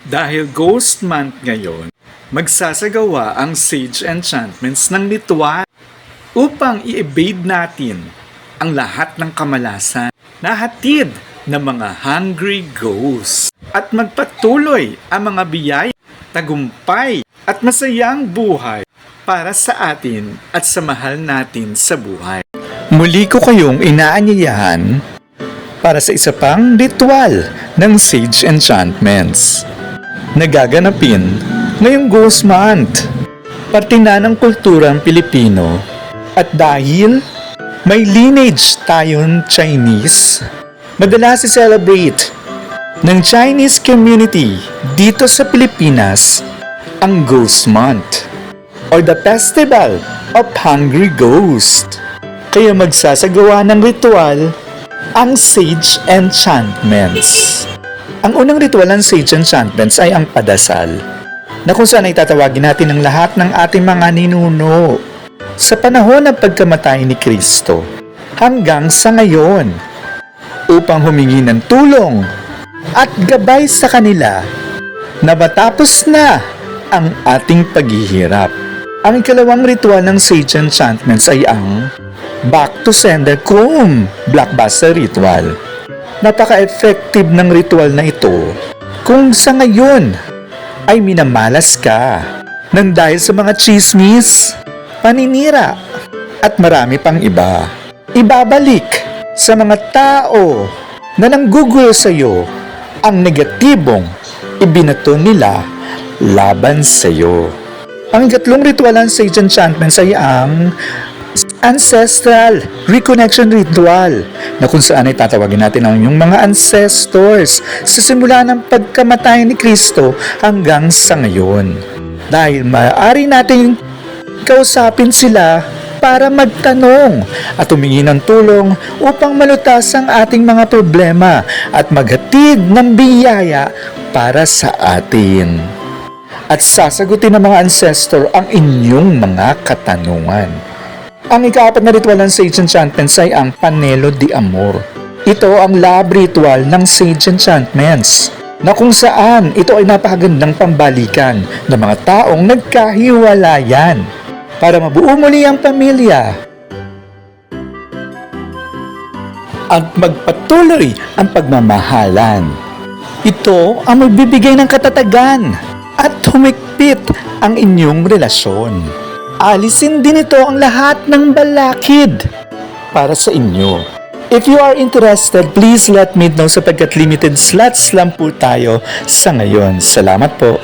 Dahil Ghost Month ngayon, magsasagawa ang Sage Enchantments ng ritual upang i-evade natin ang lahat ng kamalasan na hatid ng mga hungry ghosts at magpatuloy ang mga biyaya, tagumpay at masayang buhay para sa atin at sa mahal natin sa buhay. Muli ko kayong inaanyayahan para sa isa pang ritual ng Sage Enchantments. Nagaganapin ngayong Ghost Month, parte na ng kulturang Pilipino. At dahil may lineage tayong Chinese, madalas i-celebrate ng Chinese community dito sa Pilipinas ang Ghost Month or the Festival of Hungry Ghost. Kaya magsasagawa ng ritual ang Sage Enchantments. Ang unang ritual ng Sage Enchantments ay ang padasal, na kung saan ay tatawagin natin ang lahat ng ating mga ninuno sa panahon ng pagkamatay ni Kristo hanggang sa ngayon upang humingi ng tulong at gabay sa kanila na matapos na ang ating paghihirap. Ang ikalawang ritual ng Sage Enchantments ay ang Back to Sender Comb Blockbuster Ritual. Napaka-effective ng ritual na ito kung sa ngayon ay minamalas ka nang dahil sa mga chismis, paninira at marami pang iba. Ibabalik sa mga tao na nanggugulo sa iyo ang negatibong ibinato nila laban sa iyo. Ang ikatlong ritual ng Sage Enchantments ay ang Ancestral Reconnection Ritual, na kung saan ay tatawagin natin ang inyong mga ancestors sa simula ng pagkamatay ni Kristo hanggang sa ngayon. Dahil maaari natin kausapin sila para magtanong at humingi ng tulong upang malutas ang ating mga problema at maghatid ng biyaya para sa atin. At sasagutin ng mga ancestor ang inyong mga katanungan. Ang ikaapat na ritual ng Sage Enchantments ay ang Panelo de Amor. Ito ang love ritual ng Sage Enchantments, na kung saan ito ay napakagandang pambalikan ng mga taong nagkahiwalayan para mabuo muli ang pamilya at magpatuloy ang pagmamahalan. Ito ang magbibigay ng katatagan at humigpit ang inyong relasyon. Alisin din ito ang lahat ng balakid para sa inyo. If you are interested, please let me know sapagkat limited slots lang po tayo sa ngayon. Salamat po.